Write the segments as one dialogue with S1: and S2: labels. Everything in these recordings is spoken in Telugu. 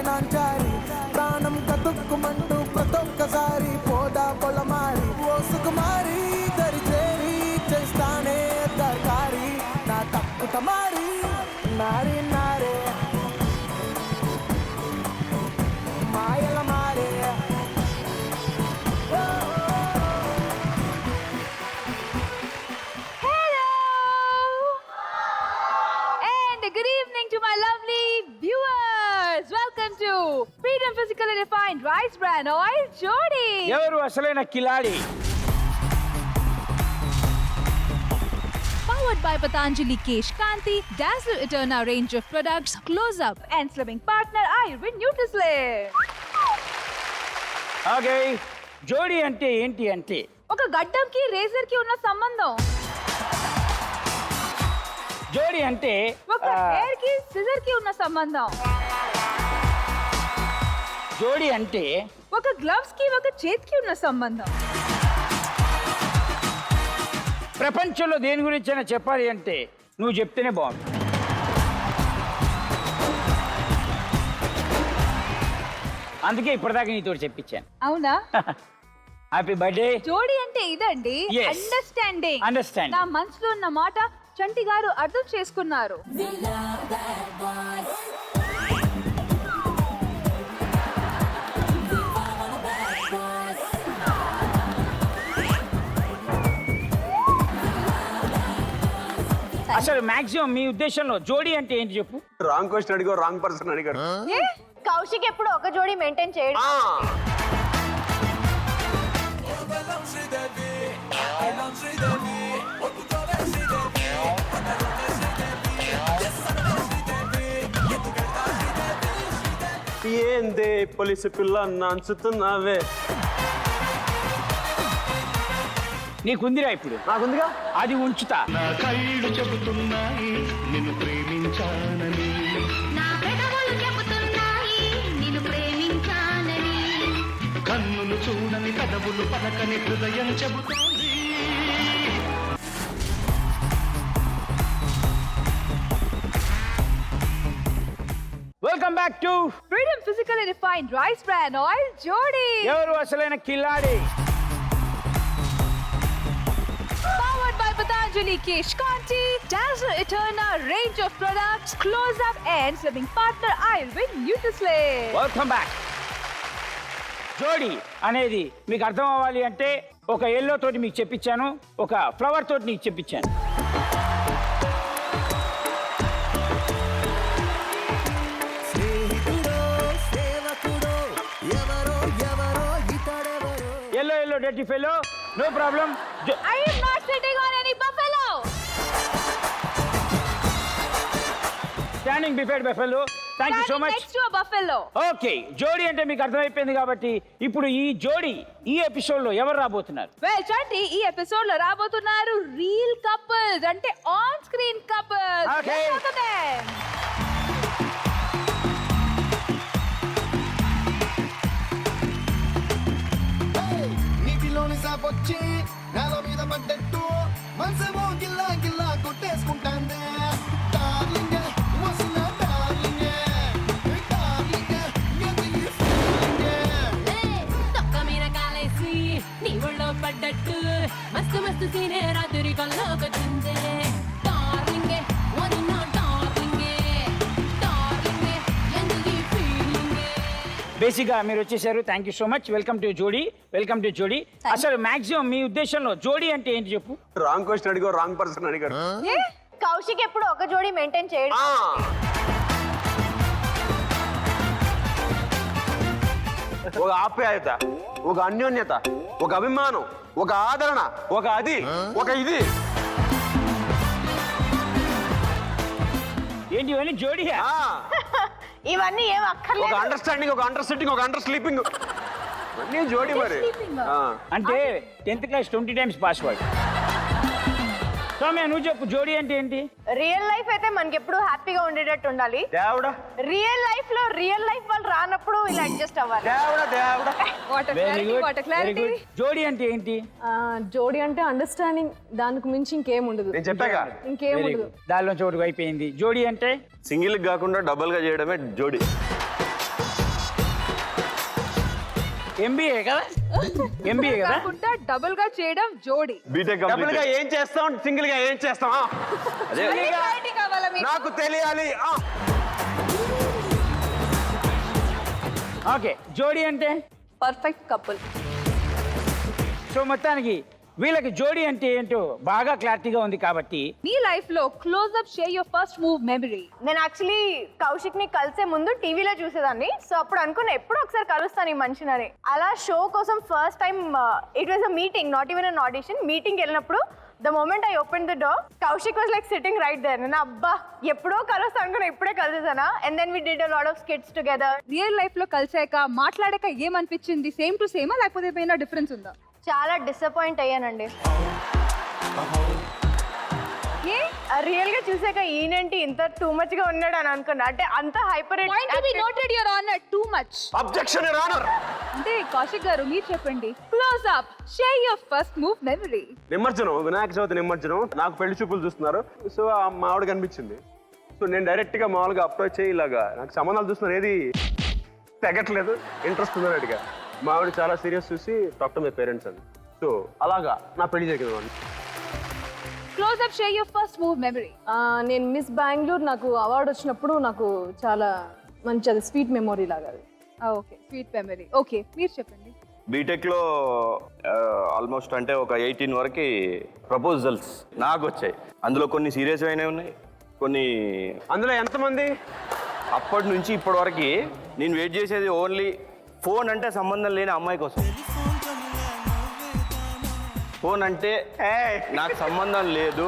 S1: నాంచారి ప్రాణం కతుక్కుమంటూ ప్రతొక్కసారి పోదా పొలమారి ఓ సుకుమారి దరిచేరి చేస్తానే దర్కారి నా తప్పు తమారి నారి నారే మాయల మారే
S2: Good evening to my lovely viewers. Welcome to Freedom Physically Refined Rice Bran Oil Jodi.
S3: ఎవరు అసలైన కిలాడి?
S2: Powered by Patanjali Kesh Kanti, Dazzle Eterna range of products, Close Up and Slimming Partner Ayurved Nutrislim.
S3: Okay, జోడి అంటే ఏంటి అంటే
S2: ఒక గడ్డంకి రేజర్ కి ఉన్న సంబంధం.
S3: జోడి అంటే
S2: ఒక హెయిర్ కి సిజర్ కి ఉన్న సంబంధం.
S3: జోడి అంటే
S2: ఒక గ్లవ్స్ కి ఒక చేతికి ఉన్న సంబంధం.
S3: ప్రపంచంలో దేని గురించైనా చెప్పాలి అంటే నువ్వు చెప్తేనే బాగుంది. అందుకే ఇప్పటిదాకా నీతో చెప్పించాను.
S2: అవునా?
S3: Happy birthday.
S2: జోడి అంటే ఇదండి,
S3: Yes.
S2: అండర్స్టాండింగ్.
S3: Understanding.
S2: నా మనసులో ఉన్న మాట చంటి గారు అర్థం చేసుకున్నారు.
S3: అసలు మాక్సిమం మీ ఉద్దేశంలో జోడి అంటే ఏంటి చెప్పు?
S4: రాంగ్ క్వశ్చన్ అడిగారు, రాంగ్ పర్సన్ అడిగారు.
S5: కౌశిక్ ఎప్పుడు ఒక జోడి మెయింటైన్ చేయడం.
S4: ఏందే పోలీసు పిల్ల నంచుతున్నావే?
S3: నీకుందిరా ఇప్పుడు?
S4: నాకుందిగా.
S3: అది ఉంచుతా.
S6: నా కళ్ళు చెబుతున్నాయి నిన్ను ప్రేమించానని,
S7: నా పెదవులు చెబుతున్నాయి నిన్ను ప్రేమించానని,
S6: కన్నులు చూడని పెదవులు పలకని హృదయం చెబుతోంది.
S3: Welcome back to
S2: Freedom Physically Refined Rice Bran Oil Jodi.
S3: ఎవరు అసలైన కిలాడి?
S2: Powered by Patanjali Kesh Kanti, Dazzle Eterna range of products, Close Up and Slimming Partner Ayurved Nutrislim.
S3: Welcome back. జోడి అనేది మీకు అర్థం అవ్వాలి అంటే ఒక ఎల్లో తోటి మీకు చెప్పించాను, ఒక ఫ్లవర్ తోటి నీకు చెప్పించాను.
S1: స్నేహితుడో సేవకుడో ఎవరో ఎవరో ఇతడెవరో
S3: yellow yellow dirty fellow, no problem.
S2: I am not sitting on any buffalo.
S3: Standing beside buffalo. Thank you so
S2: Standing
S3: much.
S2: next to a buffalo.
S3: Okay, జోడి అంటే మీకు అర్థమైపోయింది కాబట్టి ఇప్పుడు ఈ జోడి ఈ ఎపిసోడ్ లో ఎవరు రాబోతున్నారు?
S2: Well, Chanti, ఈ ఎపిసోడ్ లో రాబోతున్నారు రియల్ కపుల్స్, అంటే ఆన్ స్క్రీన్ కపుల్స్.
S3: Okay.
S1: నీటిలోని సాపొచ్చి నేల మీద పడ్డట్టు మనసేమో గిల్లా గిల్లా కొట్టేసుకుంటాందే డార్లింగ్ వసిన డార్లింగ్ డార్లింగ్ ఎందుకు ఫీలింగ్
S7: తొక్క మీద కాలేసి నీ ఒళ్ళో పడ్డట్టు మస్తు మస్తు సీనే రాత్రి కల్లోకొచ్చిందే. డార్లింగే వదిన డార్లింగే, డార్లింగే ఎందుకు ఈ ఫీలింగే.
S3: బేసిక్గా మీరు వచ్చేసారు. Thank you so much. Welcome to జోడి. వెల్కమ్ టు జోడి. అసలు మాక్సిమం మీ ఉద్దేశంలో జోడి అంటే ఏంటి చెప్పు?
S4: రాంగ్ క్వశ్చన్ అడిగారు, రాంగ్ పర్సన్ అడిగారు.
S5: కౌశిక్ ఎప్పుడు ఒక జోడి మెయింటైన్ చేయడం.
S4: ఒక ఆప్యాయత, ఒక అన్యోన్యత, ఒక అభిమానం, ఒక ఆదరణ, ఒక అది, ఒక ఇది.
S3: ఏంటి ఇవన్నీ జోడియా?
S5: ఇవన్నీ ఏం
S4: ఒక
S5: అక్కర్లేదు.
S4: అండర్స్టాండింగ్, ఒక అండర్ సెట్టింగ్, ఒక అండర్ స్లీపింగ్, అన్నీ జోడి మరి.
S3: అంటే 10th class 20 times password. Soumya నువ్వు చెప్పు, జోడి అంటే ఏంటి?
S5: రియల్ లైఫ్ అయితే మనకి ఎప్పుడు హ్యాపీగా ఉండేటట్టు ఉండాలి.
S4: దేవుడా
S5: రియల్ లైఫ్ లో రియల్ లైఫ్ వాళ్ళు రానప్పుడు ఇలా అడ్జస్ట్ అవ్వాలి.
S4: దేవుడా దేవుడా.
S2: What a
S3: very
S2: clarity,
S3: good,
S2: what a
S3: very
S2: clarity.
S3: Good. జోడి అంటే ఏంటి?
S8: జోడి అంటే అండర్స్టాండింగ్, దానికి మించి ఇంకేం ఉండదు.
S4: నేను చెప్పాగా,
S8: ఇంకేం
S3: వెరీ
S8: ఉండదు.
S3: గుడ్. దానిలో చోటు అయిపోయింది. జోడి అంటే
S4: సింగిల్ కాకుండా డబుల్ గా చేయడమే జోడి.
S3: ఎంబీఏ కదా ఎంబీఏ కదా
S2: కాకుండా డబుల్ గా చేయడం జోడి.
S4: బీటెక్ డబుల్ గా ఏం చేస్తాం, సింగిల్ గా ఏం చేస్తాం?
S3: అదే
S2: Clarity కావాలా మీకు?
S4: నాకు తెలియాలి.
S3: ఓకే, జోడీ అంటే
S8: పర్ఫెక్ట్ కపుల్.
S3: సో మొత్తానికి వీళ్ళకి జోడీ అంటే ఏంటో బాగా క్లారిటీగా ఉంది కాబట్టి
S2: మీ లైఫ్ లో close up share your first move memory.
S5: నేను యాక్చువల్లీ కౌశిక్ ని కలిసే ముందు టీవీలో చూసేదాన్ని. సో అప్పుడు అనుకున్నా ఎప్పుడు ఒకసారి కలుస్తాను ఈ మనిషిని. అలా షో కోసం first time it was a meeting, not even an audition. Meeting వెళ్ళినప్పుడు the moment I open the door, Kaushik was like sitting right there. నేను అబ్బా ఎప్పుడో కలుస్తా అనుకున్నా, ఇప్పుడే కలిసేసానా. And then we did a lot of skits together.
S2: Real life లో కలిసాక మాట్లాడాక ఏమనిపించింది? సేమ్ టు సేమా లేకపోతే ఏమైనా డిఫరెన్స్ ఉందా?
S5: చాలా డిసప్పాయింట్ అయ్యానండి.
S2: ఏ
S5: రియల్ గా చూసాక ఈయనేంటి ఇంత టూ మచ్ గా ఉన్నాడు అని అనుకున్నా. అంటే అంత hyper
S2: point to be noted your honour, too much.
S4: Objection your honour.
S2: అంటే కౌశిక్ గారు మీరు చెప్పండి, close up share your first move memory.
S4: నిమజ్జనం, వినాయక చవితి నిమజ్జనం, నాకు పెళ్లి చూపులు చూస్తున్నారు. సో ఆ మావిడ కనిపించింది. సో నేను డైరెక్ట్ గా మామూలుగా అప్రోచ్ చేయి, ఇలాగా నాకు సంబంధాలు చూస్తున్నారు, ఏది తెగట్లేదు, ఇంట్రెస్ట్ ఉందని అడిగా. మా ఆవిడ చాలా సీరియస్ చూసి టాక్ టు మై పేరెంట్స్ అని. సో అలాగా నా పెళ్లి జరిగింది వాళ్ళు.
S2: Close up share your first move memory.
S8: నేను మిస్ బెంగళూరు నాకు అవార్డు వచ్చినప్పుడు నాకు చాలా మంచి అది స్వీట్ మెమొరీ లాగా అది.
S2: Okay, sweet memory. ఓకే, మీరు చెప్పండి.
S9: బీటెక్లో ఆల్మోస్ట్ అంటే ఒక 18 వరకు ప్రపోజల్స్ నాకు వచ్చాయి. అందులో కొన్ని సీరియస్ అయినవి ఉన్నాయి, కొన్ని
S4: అందులో ఎంతమంది?
S9: అప్పటి నుంచి ఇప్పటి వరకు నేను వెయిట్ చేసేది ఓన్లీ ఫోన్ అంటే సంబంధం లేని అమ్మాయి కోసం. ఫోన్ అంటే నాకు సంబంధం లేదు,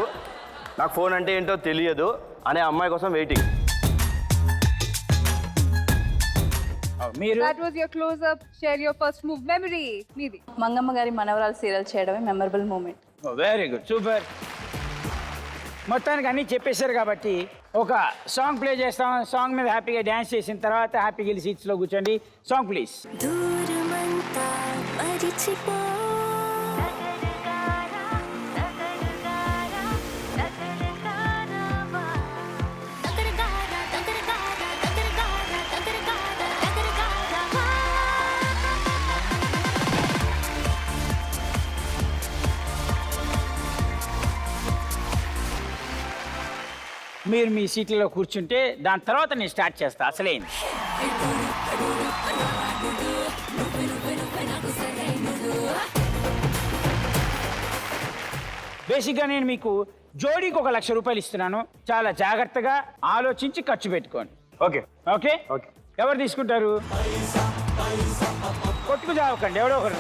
S9: నాకు ఫోన్ అంటే ఏంటో తెలియదు అనే అమ్మాయి కోసం వెయిటింగ్.
S3: మీరు
S2: that was your close up share your first move memory. మీది
S8: మంగమ్మ గారి మనవరాలు సీరియల్ చేయడమే memorable moment.
S3: Very good, super. మొత్తానికి అన్నీ చెప్పేశారు కాబట్టి ఒక సాంగ్ ప్లే చేస్తాం. సాంగ్ మీద హ్యాపీగా డ్యాన్స్ చేసిన తర్వాత హ్యాపీగా వెళ్ళి సీట్స్లో కూర్చోండి. Song please.
S7: దూరమంతా మరిచిపో
S3: మీరు మీ సీట్లలో కూర్చుంటే దాని తర్వాత నేను స్టార్ట్ చేస్తా అసలేంది. బేసిక్గా నేను మీకు జోడీకి 1 లక్ష రూపాయలు ఇస్తున్నాను. చాలా జాగ్రత్తగా ఆలోచించి ఖర్చు పెట్టుకోండి.
S4: Okay
S3: okay
S4: okay.
S3: ఎవరు తీసుకుంటారు? కొట్టుకు చావకండి, ఎవడో ఒకరు.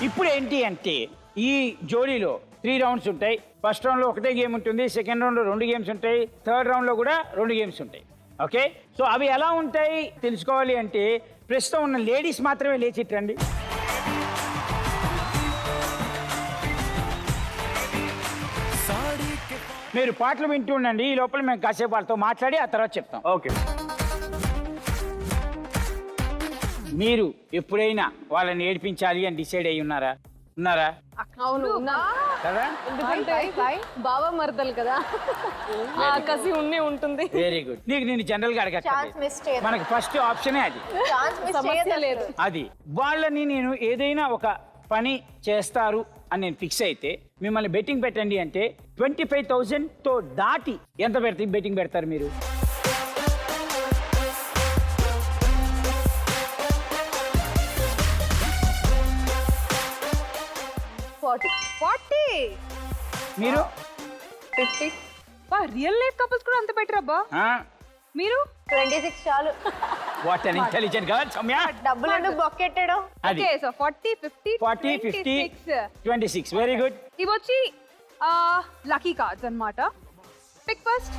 S3: ఇప్పుడు ఏంటి అంటే ఈ జోడీలో 3 రౌండ్స్ ఉంటాయి. ఫస్ట్ రౌండ్లో ఒకటే గేమ్ ఉంటుంది, సెకండ్ రౌండ్లో 2 గేమ్స్ ఉంటాయి, థర్డ్ రౌండ్లో కూడా 2 గేమ్స్ ఉంటాయి. ఓకే, సో అవి ఎలా ఉంటాయి తెలుసుకోవాలి అంటే ప్రస్తుతం ఉన్న లేడీస్ మాత్రమే లేచిట్రండి. మీరు పాటలు వింటూ ఉండండి, ఈ లోపల మేము కాసేపు వాళ్ళతో మాట్లాడి ఆ తర్వాత చెప్తాం.
S4: ఓకే.
S3: మీరు ఎప్పుడైనా వాళ్ళని ఏడిపించాలి అని డిసైడ్ అయ్యి ఉన్నారా?
S8: అవును
S3: కదా?
S8: ఎందుకంటే బాబా మరదలు కదా, ఆ కసి ఉంటుంది.
S3: Very good. నీకు నేను జనరల్ గా
S5: ఛాన్స్ మిస్ చేయదు.
S3: మనకి ఫస్ట్ ఆప్షనే అది.
S5: ఛాన్స్ మిస్
S8: సమస్య లేదు.
S3: అది వాళ్ళని నేను ఏదైనా ఒక పని చేస్తారు అని నేను ఫిక్స్ అయితే మిమ్మల్ని బెట్టింగ్ పెట్టండి అంటే 25,000తో దాటి ఎంత బెట్టింగ్ పెడతారు మీరు?
S2: 40.
S3: మీరు
S2: 50. బా రియల్ లైఫ్ కపుల్స్ కూడా అంత బెటర్ అబ్బా. మీరు
S5: 26 చాలు.
S3: What an intelligent girl Soumya.
S5: డబ్బులు ఎందుకు బొక్కెట్టడం?
S3: అది
S2: ఓకే, సో 40, 50,
S3: 40, 50, 26. Very good.
S2: ఇవి వచ్చి లక్కీ కార్డ్స్ అన్నమాట. Pick first.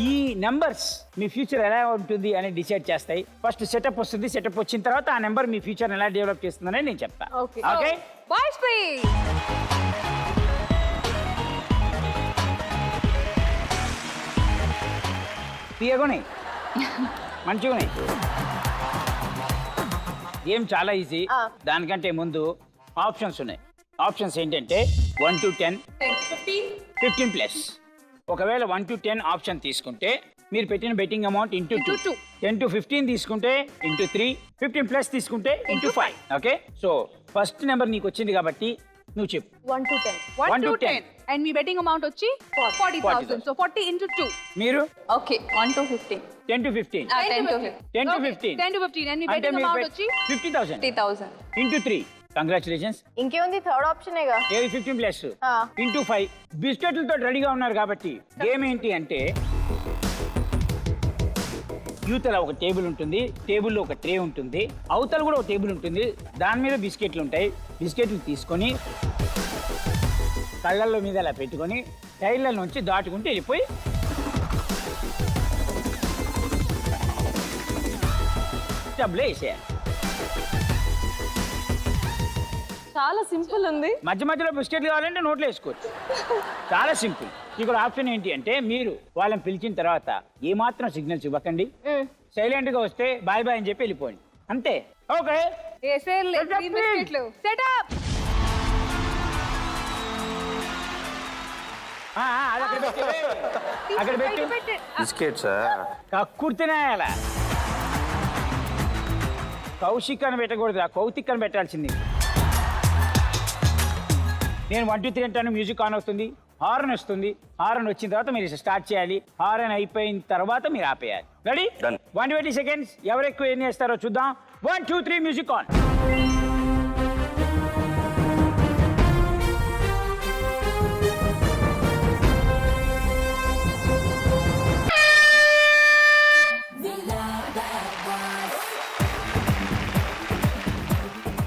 S3: ఈ నెంబర్స్ మీ ఫ్యూచర్ ఎలా ఉంటుంది అని డిసైడ్ చేస్తాయి. ఫస్ట్ సెటప్ వస్తుంది, సెటప్ వచ్చిన తర్వాత ఆ నెంబర్ మీ ఫ్యూచర్ ఎలా డెవలప్ చేస్తుందని నేను చెప్తాను.
S8: ఓకే.
S3: Okay,
S2: boys please.
S3: తీయగున్నాయి, మంచిగున్నాయి. గేమ్ చాలా ఈజీ. దానికంటే ముందు ఆప్షన్స్ ఉన్నాయి. ఆప్షన్స్ ఏంటంటే 1 to 10, 15 ప్లస్. ఒకవేళ 1 to 10 ఆప్షన్ తీసుకుంటే మీరు పెట్టిన బెట్టింగ్ అమౌంట్ ఇంటూ 2, 10 to 15 తీసుకుంటే ఇంటూ 3, 15 ప్లస్ తీసుకుంటే into 5. Okay, so first number నీకు వచ్చింది కాబట్టి నువ్వు చెప్పు.
S8: 1 to 10.
S2: 1 to 10. And me betting amount వచ్చి 40,000. So 40 into 2.
S3: మీరు
S8: okay 1 to 15.
S3: 10 to 15.
S2: 10 to 15.
S3: 10 to 15.
S2: 10 to 15. And మీ
S3: అంటే
S2: బెట్టింగ్
S3: మీరు
S2: అమౌంట్ వచ్చి
S3: 50,000
S8: 50,000.
S3: ఇంటూ 3. కంగ్రాచులేషన్స్.
S5: ఇంకేముంది థర్డ్ ఆప్షనేగా.
S3: ఏది 15 ప్లస్
S5: ఆ.
S3: ఇంటూ 5. బిస్కెట్లతో రెడీగా ఉన్నారు కాబట్టి గేమ్ ఏంటి అంటే యూతల ఒక టేబుల్ ఉంటుంది, టేబుల్లో ఒక ట్రే ఉంటుంది, అవతల కూడా ఒక టేబుల్ ఉంటుంది, దాని మీద బిస్కెట్లు ఉంటాయి. బిస్కెట్లు తీసుకొని కళ్ళల్లో మీద అలా పెట్టుకొని టైర్ల నుంచి దాటుకుంటూ వెళ్ళిపోయి టబ్లో వేసేయాలి.
S8: చాలా సింపుల్ ఉంది.
S3: మధ్య మధ్యలో బిస్కెట్లు కావాలంటే నోట్లో వేసుకోవచ్చు. చాలా సింపుల్. ఇక్కడ ఆప్షన్ ఏంటి అంటే మీరు వాళ్ళని పిలిచిన తర్వాత ఏమాత్రం సిగ్నల్స్ ఇవ్వకండి, సైలెంట్ గా వస్తే బాయ్ బాయ్ అని చెప్పి వెళ్ళిపోండి, అంతే. ఓకే,
S2: ఏసేలే 3 బిస్కెట్లు. Set up.
S3: అది అక్కడ పెట్టు. అక్కడ పెట్టు.
S9: బిస్కెట్సా?
S3: కక్కుర్తినే అలా కౌశిక్ అని పెట్టకూడదు, ఆ కౌతిక్ అని పెట్టాల్సింది. నేను 1 to 3 అంటాను, మ్యూజిక్ ఆన్ అవుతుంది, హార్న్ వస్తుంది. హార్న్ వచ్చిన తర్వాత మీరు స్టార్ట్ చేయాలి. హార్న్ అయిపోయిన తర్వాత మీరు ఆపేయాలి. రెడీ?
S9: Done.
S3: 120 seconds. ఎవరు ఎక్కువ ఏం చేస్తారో చూద్దాం. 1 2 3 మ్యూజిక్ ఆన్.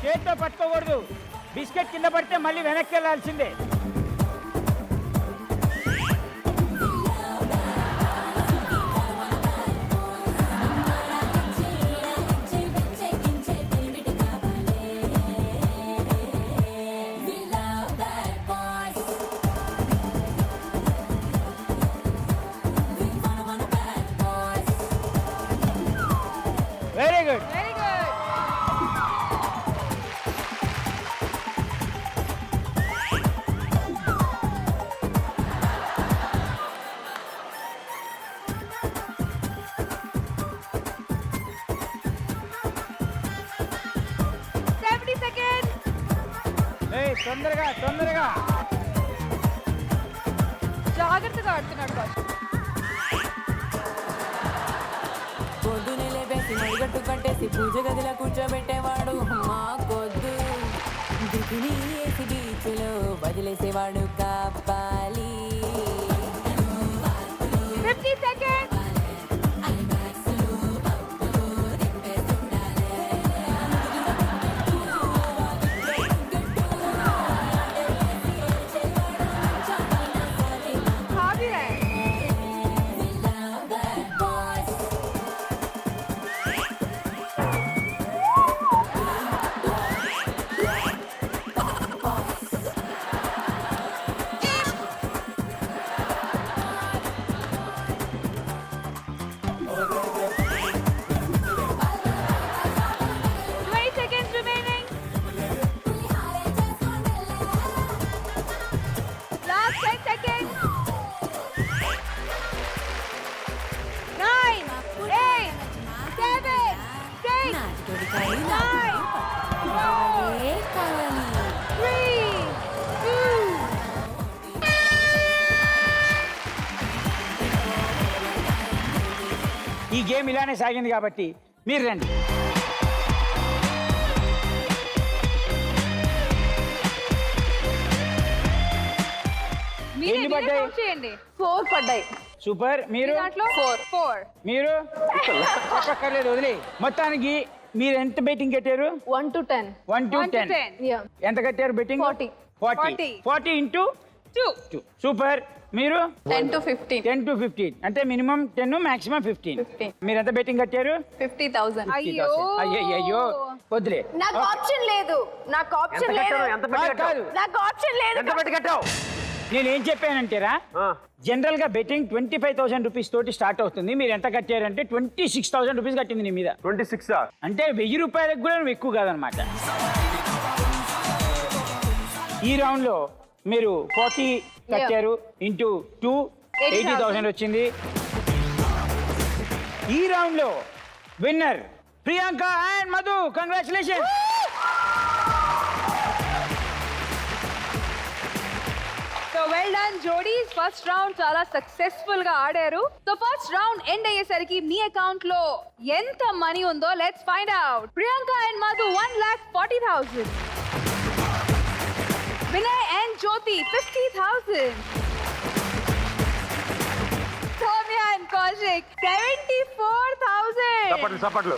S3: చేత్తో పట్టుకోకూడదు. బిస్కెట్ కింద పడితే మళ్ళీ వెనక్కి వెళ్ళాల్సిందే. Very good.
S2: Very good.
S3: తొందరగా తొందరగా
S2: జాగ్రత్తగా ఆడుతున్నాడు బాస్.
S10: పొద్దునే లేపేసి నడిగట్టు కట్టేసి పూజ గదిలో కూర్చోబెట్టేవాడు మా కొద్దు దిగుని వేసి బీచ్లో వదిలేసేవాడు కాపాలి.
S2: 50 seconds.
S3: ఈ గేమ్ ఇలానే సాగింది కాబట్టి మీరు రండి. ఎన్ని పడ్డాయి?
S2: చేయండి.
S8: 4 పడ్డాయి.
S3: సూపర్. మీరు
S2: దాంట్లో 4.
S3: మీరు చెప్పక్కర్లేదు, వదిలే. మొత్తానికి మీరు ఎంత బెట్టింగ్ కట్టారు?
S8: 1 to 10.
S3: 1 to 10.
S8: Yeah.
S3: ఎంత కట్టారు బెట్టింగ్?
S8: 40.
S3: 40 into 2. సూపర్. మీరు
S8: 10 to 15.
S3: 10 to 15 అంటే మినిమం 10 మాక్సిమం 15. మీరు ఎంత బెట్టింగ్ కట్టారు?
S8: 50,000.
S3: 50,000. అయ్యో వదిలే.
S5: నాకు ఆప్షన్ లేదు. నాకు ఆప్షన్ లేదు.
S3: కాదు
S5: నాకు ఆప్షన్ లేదు.
S4: ఎంత పెట్టి కట్టావు?
S3: నేనేం చెప్పానంటేరా జనరల్ గా బెట్టింగ్ 25,000 రూపీస్ తోటి స్టార్ట్ అవుతుంది. మీరు ఎంత కట్టారంటే 26,000 రూపీస్ కట్టింది నీ మీద.
S4: 26
S3: అంటే 1000 రూపాయలకు కూడా నువ్వు ఎక్కువ కాదనమాట. ఈ రౌండ్ లో మీరు 40 కట్టారు ఇంటూ 2 80,000 వచ్చింది. ఈ రౌండ్ లో winner Priyanka and Madhu. Congratulation.
S2: So well done జోడీస్. ఫస్ట్ రౌండ్ చాలా సక్సెస్ఫుల్ గా ఆడారు. సో ఫస్ట్ రౌండ్ ఎండ్ అయ్యేసరికి మీ అకౌంట్ లో ఎంత మనీ ఉందో let's find out. Priyanka and Madhu 1,40,000. Vinay and Jyothi 50,000. Soumya and Kaushik 74,000.
S4: చప్పట్లు.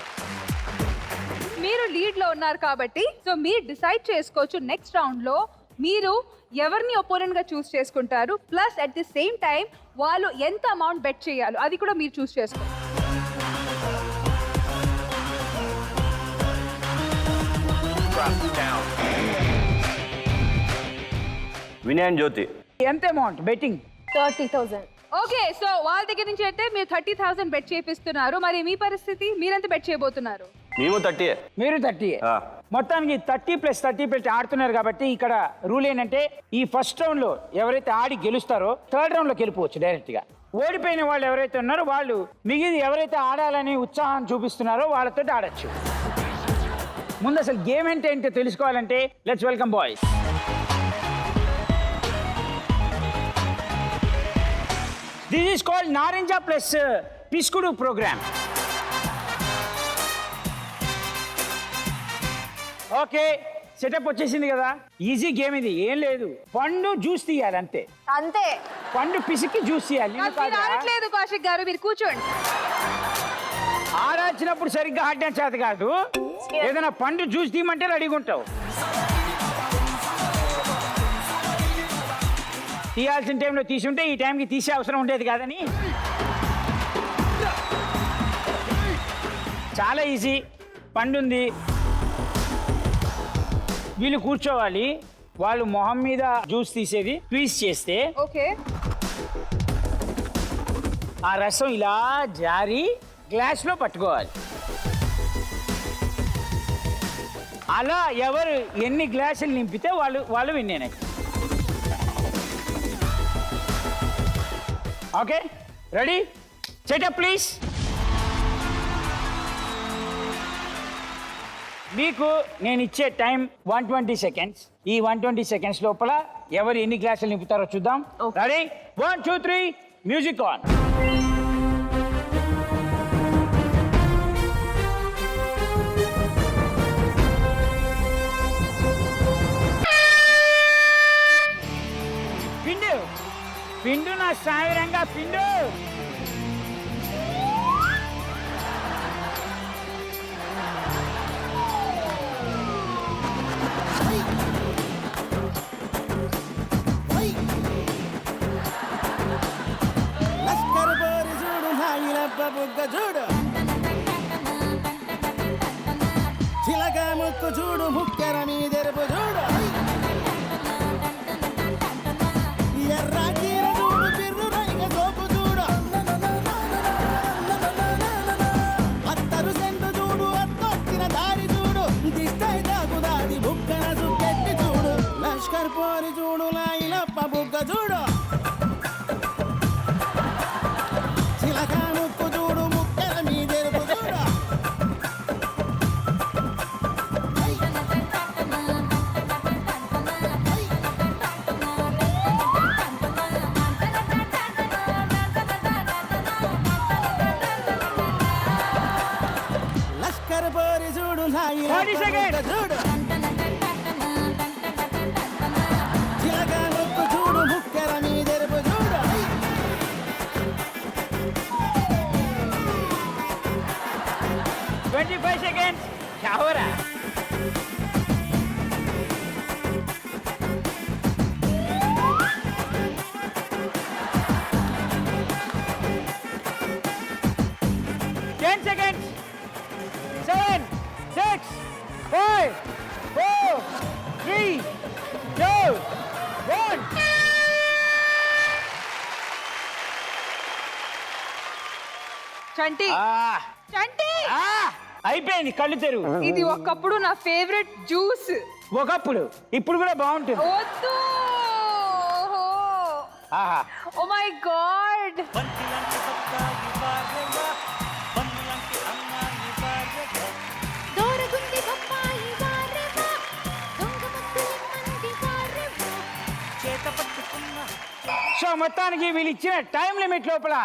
S2: మీరు లీడ్ లో ఉన్నారు కాబట్టి సో మీరు డిసైడ్ చేసుకోవచ్చు నెక్స్ట్ రౌండ్ లో మీరు ఎవరిని ఒపోనెంట్ గా చూస్ చేసుకుంటారు. Plus at the same time వాళ్ళు ఎంత అమౌంట్ బెట్ చేయాలో అది కూడా మీరు చూస్ చేసుకోండి.
S9: వినయ్ అండ్ జ్యోతి
S3: ఎంత అమౌంట్ బెట్టింగ్?
S8: 30,000.
S2: ఓకే, సో వాళ్ళ దగ్గర నుంచి అయితే మీరు 30,000 బెట్ చేపిస్తున్నారు. మరి మీ పరిస్థితి, మీరెంత బెట్ చేయబోతున్నారు?
S9: మేము 30.
S3: మీరు 30. మొత్తానికి 30+30 పెట్టి ఆడుతున్నారు కాబట్టి ఇక్కడ రూల్ ఏంటంటే ఈ ఫస్ట్ రౌండ్ లో ఎవరైతే ఆడి గెలుస్తారో థర్డ్ రౌండ్ లోకి వెళ్ళిపోవచ్చు డైరెక్ట్ గా. ఓడిపోయిన వాళ్ళు ఎవరైతే ఉన్నారో వాళ్ళు మిగిలిన ఎవరైతే ఆడాలని ఉత్సాహం చూపిస్తున్నారో వాళ్ళతో ఆడచ్చు. ముందు అసలు గేమ్ అంటే ఏంటో తెలుసుకోవాలంటే let's welcome boys. This is called నారింజ ప్లస్ పిస్కుడు ప్రోగ్రామ్. ఓకే, సెటప్ వచ్చేసింది కదా. ఈజీ గేమ్ ఇది, ఏం లేదు. పండు జ్యూస్ తీయాలి అంతే.
S5: అంతే.
S3: పండు పిసికి జ్యూస్ తీయాలి.
S2: మీరు ఆడట్లేదు కౌశిక్ గారు, మీరు కూర్చోండి.
S3: ఆడాల్సినప్పుడు సరిగ్గా ఆడడం చేత కాదు. ఏదైనా పండు జ్యూస్ తీయమంటే రెడీగా ఉంటావు. తీయాల్సిన టైంలో తీసుంటే ఈ టైంకి తీసే అవసరం ఉండేది కాదని. చాలా ఈజీ. పండు ఉంది, వీళ్ళు కూర్చోవాలి. వాళ్ళు మొహం మీద జ్యూస్ తీసేది ట్వీస్ట్ చేస్తే
S2: ఓకే,
S3: ఆ రసం ఇలా జారి గ్లాస్లో పట్టుకోవాలి. అలా ఎవరు ఎన్ని గ్లాసులు నింపితే వాళ్ళు విన్నేనట్టు. Okay, ready? Setup please. మీకు నేను ఇచ్చే టైం 120 సెకండ్స్. ఈ 120 సెకండ్స్ లోపల ఎవరు ఎన్ని గ్లాసులు నింపుతారో చూద్దాం. రెడీ? 1 2 3 music on. పిండు పిండు నా సాయిరంగా పిండు.
S1: లస్కర్ బోరి చూడు నాయనప్ప బుగ్గ చూడు, చిలక ముక్కు చూడు, ముక్కెర మీదెరుపు చూడు, ఎర్ర చీర చూడు, బిర్రు రంగ సోపు చూడు, అత్తరు సెంటు చూడు, అత్తొచ్చిన దారి చూడు, దిష్టై దాగుదాది బుగ్గన సుక్కెట్టి చూడు, లష్కర్ పోరి చూడు నాయనప్ప బుగ్గ చూడు, చిలక ముక్కు చూడు, ముక్కెర మీదెరుపు చూడు. లష్కర్ పోరి చూడు
S3: 40 seconds.
S1: చూడు, చిలక ముక్కు చూడు, ముక్కెర మీదెరుపు చూడు.
S3: 25 seconds. क्या हो रहा है? seconds. 7 6 5 4 3 2 1.
S2: చంటి
S3: ఆ,
S2: చంటి
S3: ఆ, అయిపోయింది కళ్ళు తెరువు.
S2: ఇది ఒకప్పుడు నా ఫేవరెట్ జ్యూస్.
S3: ఒకప్పుడు ఇప్పుడు కూడా బాగుంటుంది.
S2: వద్దు.
S3: ఆహా
S2: ఓ మై గాడ్.
S3: సో మొత్తానికి వీళ్ళు ఇచ్చిన టైం లిమిట్ లోపల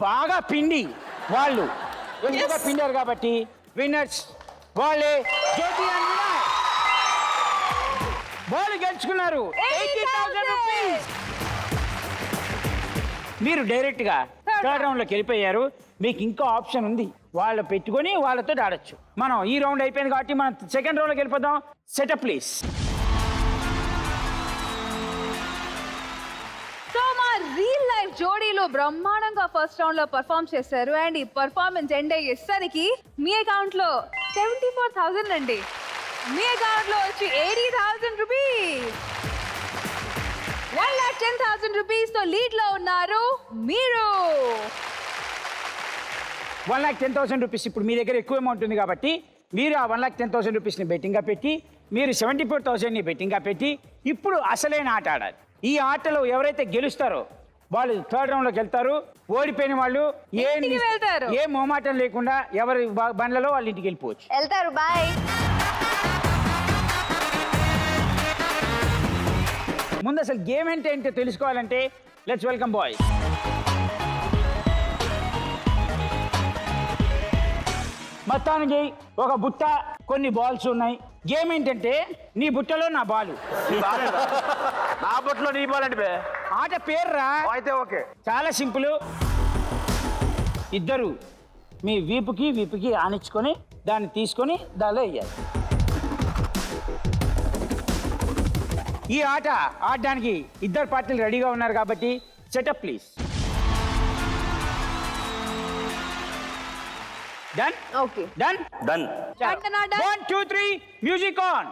S3: బాగా పిండి వాళ్ళు ఎక్కువగా పిండారు కాబట్టి విన్నర్స్ వాళ్ళే. జ్యోతి అండ్ వినయ్ వాళ్ళు గెలుచుకున్నారు 80,000 రూపీస్. మీరు డైరెక్ట్ గా థర్డ్ రౌండ్ లోకి వెళ్ళిపోయారు. మీకు ఇంకా ఆప్షన్ ఉంది, వాళ్ళు పెట్టుకొని వాళ్ళతో ఆడొచ్చు. మనం ఈ రౌండ్ అయిపోయింది కాబట్టి మనం సెకండ్ రౌండ్ లోకి వెళ్ళిపోదాం. Setup please.
S2: సో మా రియల్ లైఫ్ జోడీలో బ్రహ్మాండంగా ఫస్ట్ రౌండ్ లో పర్ఫామ్ చేశారు. అండ్ ఈ పర్ఫార్మెన్స్ ఎండ్ అయ్యేసరికి మీ అకౌంట్ లో 74,000 అండి. మీ అకౌంట్ లో వచ్చి 80,000 రూపీస్. 1,10,000 రూపీస్ తో లీడ్ లో ఉన్నారు మీరు.
S3: 1,10,000 రూపీస్ ఇప్పుడు మీ దగ్గర ఎక్కువ అమౌంట్ ఉంది కాబట్టి మీరు ఆ 1,10,000 రూపీస్ని బెట్టింగ్గా పెట్టి మీరు 74,000ని బెట్టింగ్గా పెట్టి ఇప్పుడు అసలైన ఆట ఆడాలి. ఈ ఆటలో ఎవరైతే గెలుస్తారో వాళ్ళు థర్డ్ రౌండ్లోకి వెళ్తారు. ఓడిపోయిన వాళ్ళు
S2: ఇంటికి వెళ్తారు.
S3: ఏ మొహమాటం లేకుండా ఎవరి బండ్లలో వాళ్ళ ఇంటికి వెళ్ళిపోవచ్చు.
S5: వెళ్తారు. బాయ్.
S3: ముందు అసలు గేమ్ అంటే ఏంటో తెలుసుకోవాలంటే లెట్స్ వెల్కమ్ బాయ్స్. మొత్తానికి ఒక బుట్ట, కొన్ని బాల్స్ ఉన్నాయి. గేమ్ ఏంటంటే నీ బుట్టలో నా బాలు.
S4: నా బొట్లో నీ బాల్ అంటే
S3: ఆట పేర్రా.
S4: అయితే ఓకే.
S3: చాలా సింపుల్. ఇద్దరు మీ వీపుకి ఆనించుకొని దాన్ని తీసుకొని దానిలో వేయాలి. ఈ ఆట ఆడడానికి ఇద్దరు పార్టీలు రెడీగా ఉన్నారు కాబట్టి setup please. Done.
S8: Okay.
S3: Done.
S9: Done.
S2: Done.
S3: 1 2 3 music on.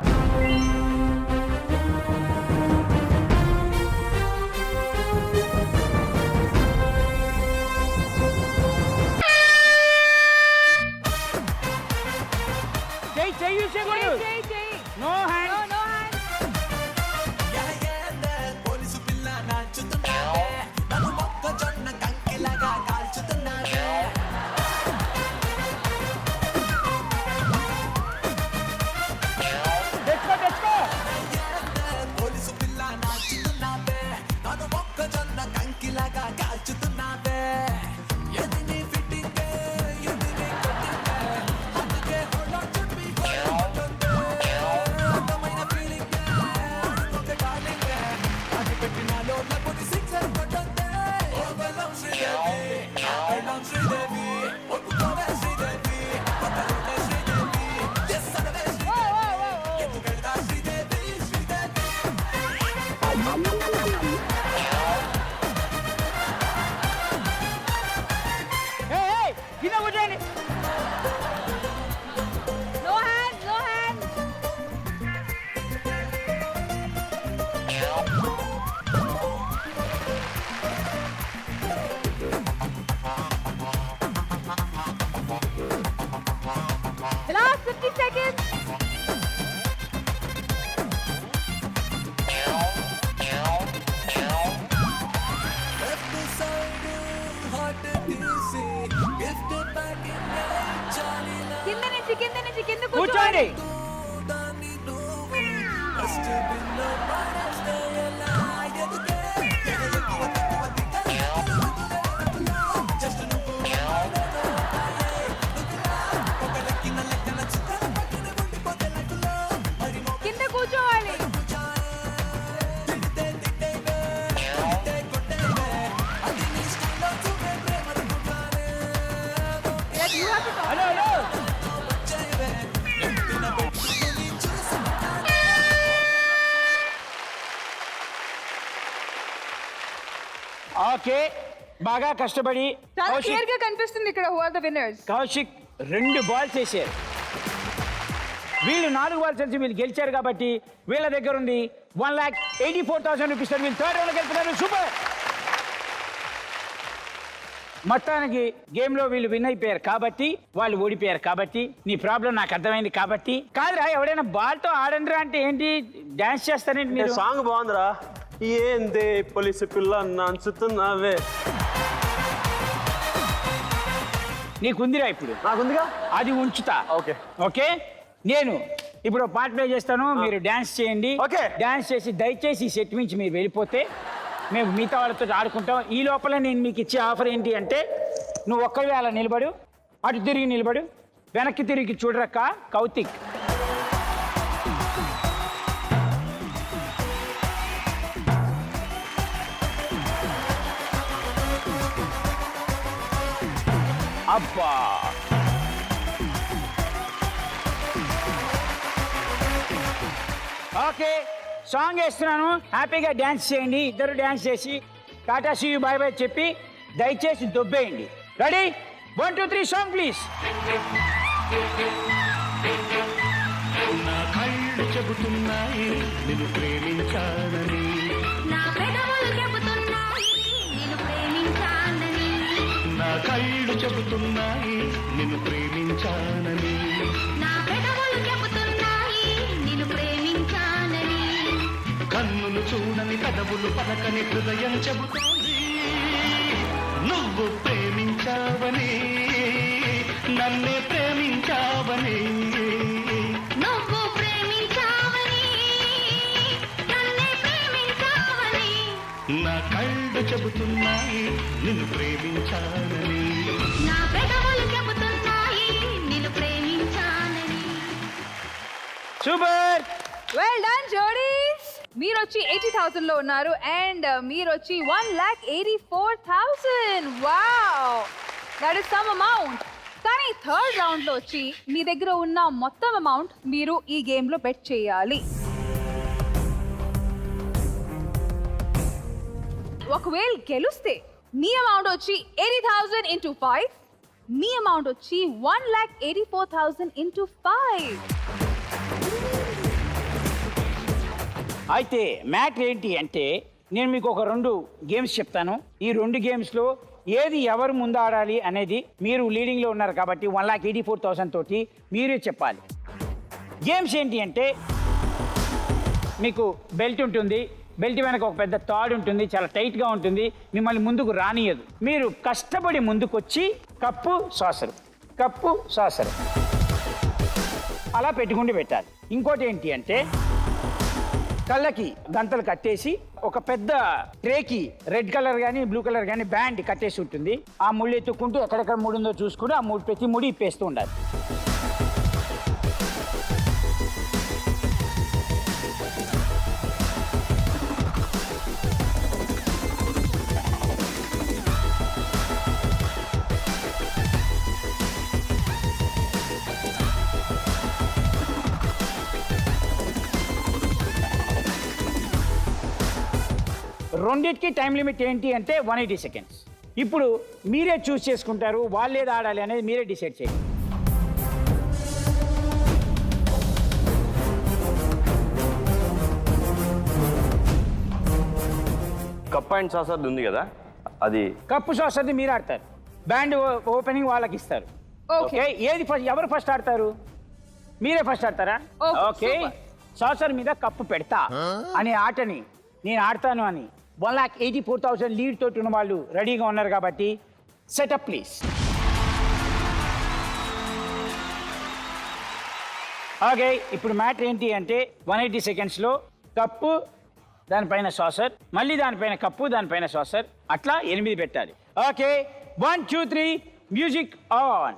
S3: చెయ్యి no hand.
S2: No hands, no hands. The last 50 seconds. కింద నుంచి కింద
S3: కూర్చోండి.
S2: కింద కూర్చోవాలి.
S3: Hello hello. ఓకే, బాగా కష్టపడి
S2: చాలా క్లియర్ గా కనిపిస్తుంది ఇక్కడ who are the winners.
S3: Kaushik 2 balls వేసారు. వీళ్ళు 4 బాల్స్ వేసి వీళ్ళు గెలిచారు కాబట్టి వీళ్ళ దగ్గర ఉంది 1,84,000 రూపీస్. వీళ్ళు థర్డ్ రౌండ్కి వెళ్తున్నారు. సూపర్. మొత్తానికి గేమ్లో వీళ్ళు విన్ అయిపోయారు కాబట్టి, వాళ్ళు ఓడిపోయారు కాబట్టి, నీ ప్రాబ్లం నాకు అర్థమైంది కాబట్టి. కాదురా, ఎవడైనా బాల్తో ఆడండిరా అంటే ఏంటి, డాన్స్ చేస్తారేంటి మీరు?
S4: సాంగ్ బాగుందిరా. ఏందే పోలీసు పిల్ల నంచుతున్నావే.
S3: నీకుందిరా ఇప్పుడు?
S4: నాకుందిగా,
S3: అది ఉంచుతా.
S4: ఓకే
S3: ఓకే, నేను ఇప్పుడు పాట ప్లే చేస్తాను, మీరు డాన్స్ చేయండి.
S4: ఓకే.
S3: డాన్స్ చేసి దయచేసి ఈ సెట్ నుంచి మీరు వెళ్ళిపోతే మేము మిగతా వాళ్ళతో ఆడుకుంటాం. ఈ లోపల నేను మీకు ఇచ్చే ఆఫర్ ఏంటి అంటే, నువ్వు ఒక్కవే అలా నిలబడు, అటు తిరిగి నిలబడు, వెనక్కి తిరిగి చూడరక్క కౌతిక్. అబ్బా, ఓకే, సాంగ్ వేస్తున్నాను, హ్యాపీగా డ్యాన్స్ చేయండి. ఇద్దరు డ్యాన్స్ చేసి tata see you bye bye చెప్పి దయచేసి దొబ్బేయండి. రెడీ? 1 2 3 song please.
S6: నా కళ్ళు చెబుతున్నాయి నిన్ను ప్రేమించాలని,
S7: నా పెదవులు చెబుతున్నాయి నేను ప్రేమించానని,
S6: నా కళ్ళు చెబుతున్నాయి నిన్ను ప్రేమించాలని,
S7: నా పెదవులు చెబుతున్నాయి నేను ప్రేమించానని,
S6: కన్నులు చూడని పెదవులు పలకని హృదయం చెబుతోంది నువ్వు ప్రేమించావని, నన్నే ప్రేమించావని,
S7: నువ్వు ప్రేమించావని నన్నే ప్రేమించావని,
S6: నా కళ్ళు చెబుతున్నాయి నిన్ను ప్రేమించాలని.
S7: నా పెదవులు చెబుతున్నాయి నేను ప్రేమించానని.
S3: సూపర్.
S2: వెల్ డన్ జోడీస్. మీరు వచ్చి 80,000 లో ఉన్నారు అండ్ మీరు వచ్చి 1,84,000. Wow, that is some amount. కానీ థర్డ్ రౌండ్ లో వచ్చి మీ దగ్గర ఉన్న మొత్తం అమౌంట్ మీరు ఈ గేమ్ లో బెట్ చేయాలి. ఒకవేళ గెలుస్తే మీ అమౌంట్ వచ్చి 80,000 ఇంటూ 5, మీ అమౌంట్ వచ్చి 1,84,000 ఇంటూ 5.
S3: అయితే మ్యాటర్ ఏంటి అంటే, నేను మీకు ఒక 2 గేమ్స్ చెప్తాను. ఈ 2 గేమ్స్లో ఏది ఎవరు ముందు ఆడాలి అనేది, మీరు లీడింగ్లో ఉన్నారు కాబట్టి 1,84,000 తోటి మీరే చెప్పాలి. గేమ్స్ ఏంటి అంటే, మీకు బెల్ట్ ఉంటుంది, బెల్ట్ వెనక ఒక పెద్ద తాడు ఉంటుంది, చాలా టైట్గా ఉంటుంది, మిమ్మల్ని ముందుకు రానియదు. మీరు కష్టపడి ముందుకొచ్చి కప్పు సాసరు అలా పెట్టుకుంటూ పెట్టాలి. ఇంకోటి ఏంటి అంటే, కళ్ళకి గంతలు కట్టేసి ఒక పెద్ద ట్రేకి రెడ్ కలర్ కానీ బ్లూ కలర్ కానీ బ్యాండ్ కట్టేసి ఉంటుంది. ఆ ముళ్ళు ఎత్తుక్కుంటూ ఎక్కడెక్కడ ముడి ఉందో చూసుకుంటూ ఆ ప్రతి ముడి ఇప్పేస్తూ ఉండాలి. రెండింటికి టైం లిమిట్ ఏంటి అంటే 180 సెకండ్స్. ఇప్పుడు మీరే చూస్ చేసుకుంటారు, వాళ్ళు ఏది ఆడాలి అనేది మీరే డిసైడ్ చేయండి.
S9: కప్ అండ్ సాసర్ ఉంది కదా, అది
S3: కప్పు సాసర్ది మీరు ఆడతారు, బ్యాండ్ ఓపెనింగ్ వాళ్ళకి ఇస్తారు.
S2: Okay.
S3: ఓకే, ఏది ఫస్ట్, ఎవరు ఫస్ట్ ఆడతారు? మీరే ఫస్ట్ ఆడతారా?
S2: Okay,
S3: okay,
S2: super.
S3: సాసర్ మీద కప్పు పెడతా అనే ఆటని నేను ఆడతాను అని 1,84,000 లీడ్ తోటి ఉన్న వాళ్ళు రెడీగా ఉన్నారు కాబట్టి సెటప్ ప్లీజ్. ఓకే, ఇప్పుడు మ్యాటర్ ఏంటి అంటే 180 సెకండ్స్లో కప్పు, దానిపైన సాసర్, మళ్ళీ దానిపైన కప్పు, దానిపైన సాసర్, అట్లా 8 పెట్టాలి. Okay, 1 2 3 music on.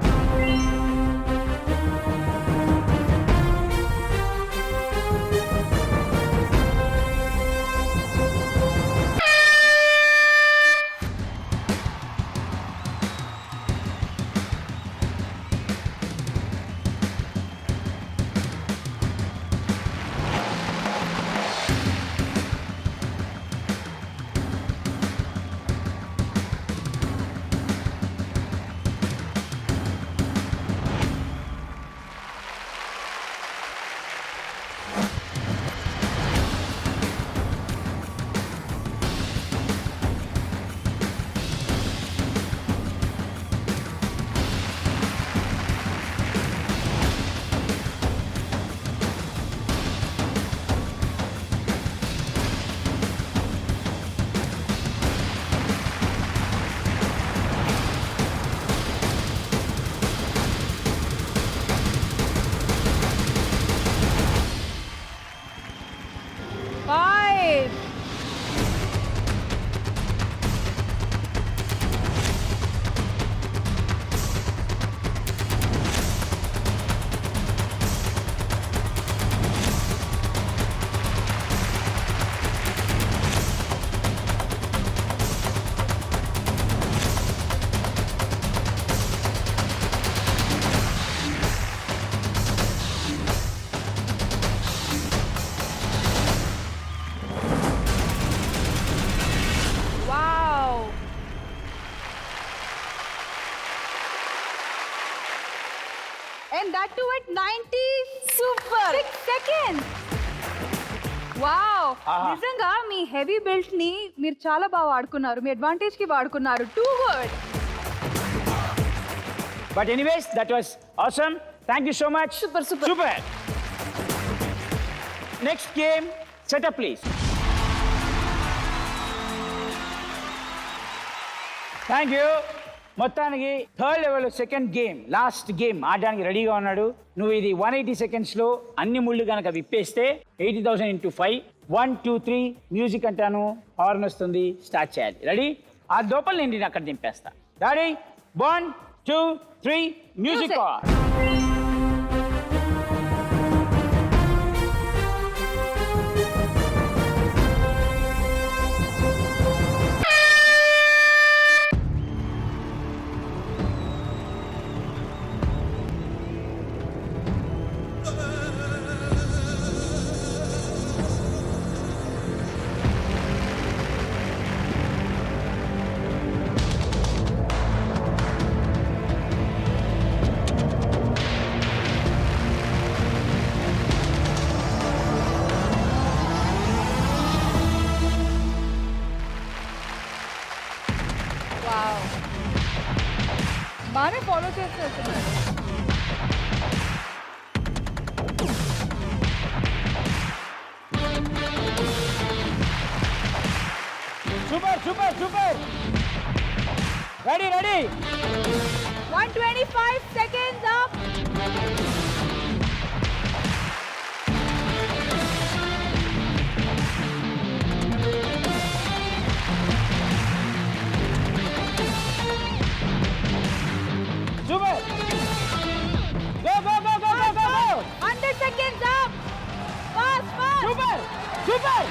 S2: 96 seconds. Wow, నిజంగా మీ హెవీ బెల్ట్ ని మీరు చాలా బాగా వాడుకున్నారు, మీ అడ్వాంటేజ్ కి వాడుకున్నారు. Too good.
S3: But anyways that was awesome. Thank you so much. Super. Next game setup please. Thank you. మొత్తానికి third level second game, last game ఆడడానికి రెడీగా ఉన్నాడు. నువ్వు ఇది 180 సెకండ్స్లో అన్ని ముళ్ళు కనుక విప్పేస్తే 80,000 into 5. 1 2 3 మ్యూజిక్ అంటాను, హార్న్ వస్తుంది, స్టార్ట్ చేయాలి. రెడీ? ఆ లోపల నేను అక్కడ దింపేస్తా. రెడీ? 1 2 3 music on.
S2: బాగానే ఫాలో చేస్తున్నారు.
S3: Super super super. Ready ready.
S2: 125 seconds up.
S3: Super. Go go go go go go.
S2: 100 seconds up. Fast fast.
S3: Super super.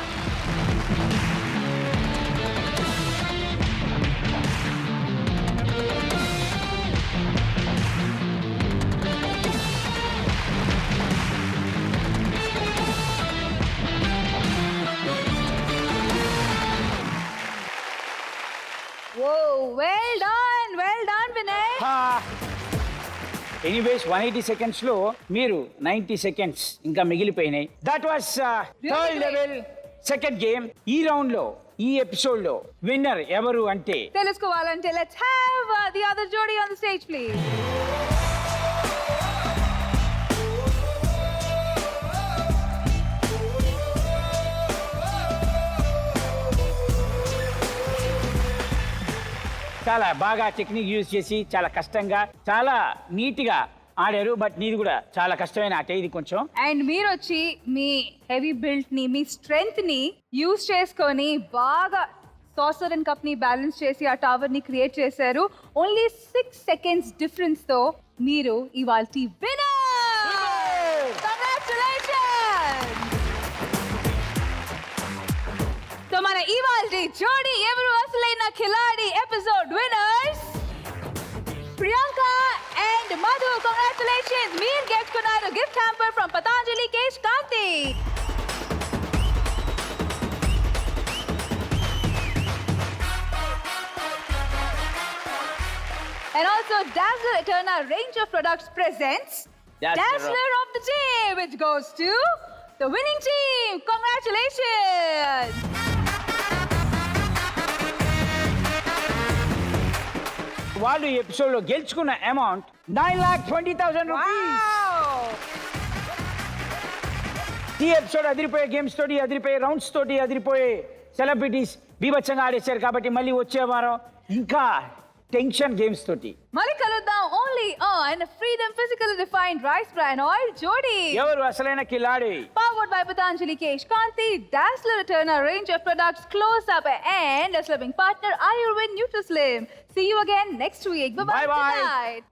S2: Whoa, well done Vinay.
S3: Anyways 180 సెకండ్స్లో మీరు 90 సెకండ్స్ ఇంకా మిగిలిపోయినాయి. That was third level second game. ఈ రౌండ్లో, ఈ ఎపిసోడ్లో విన్నర్ ఎవరు అంటే
S2: తెలుసుకోవాలంటే let's have the other jodi on the stage please.
S3: చాలా బాగా టెక్నిక్ యూజ్ చేసి చాలా కష్టంగా చాలా నీట్గా ఆడారు. బట్ నీది కూడా చాలా కష్టమైన ఆట ఇది కొంచెం.
S2: అండ్ మీరు వచ్చి మీ హెవీ బిల్ట్ ని, మీ స్ట్రెంగ్త్ ని యూజ్ చేసుకొని బాగా సాసర్ అండ్ కప్ ని బ్యాలెన్స్ చేసి ఆ టవర్ ని క్రియేట్ చేశారు. ఓన్లీ 6 seconds డిఫరెన్స్ తో మీరు ఇవాల్టి విన్నర్. కంగ్రాచులేషన్స్. సో మన ఇవాల్టి జోడి ఎవరు అసలైన ఖిలాడి episode winners Priyanka and Madhu. Congratulations, మీరు గెలుచుకున్నారు gift hamper from Patanjali Kesh Kanti. And also Dazzler Eterna range of products presents Dazzler of the Day, which goes to the winning team. Congratulations.
S3: వాళ్ళు ఈ ఎపిసోడ్లో గెలుచుకున్న అమౌంట్ 9,20,000 రూపీస్. ఈ ఎపిసోడ్ అదిరిపోయే గేమ్స్ తోటి, అదిరిపోయే రౌండ్స్ తోటి, అదిరిపోయే సెలబ్రిటీస్ బీభత్సంగా ఆడేశారు. కాబట్టి మళ్ళీ వచ్చే వారం ఇంకా టెన్షన్ గేమ్స్ తోటి
S2: మళ్ళీ కలుద్దాం. Only on freedom physically refined rice bran oil జోడి.
S3: ఎవరు అసలైన కిలాడి?
S2: Powered by Patanjali Kesh Kanti, Dazzler Eterna range of products, close up and a slimming partner Ayurved Nutrislim. See you again next week. Bye bye.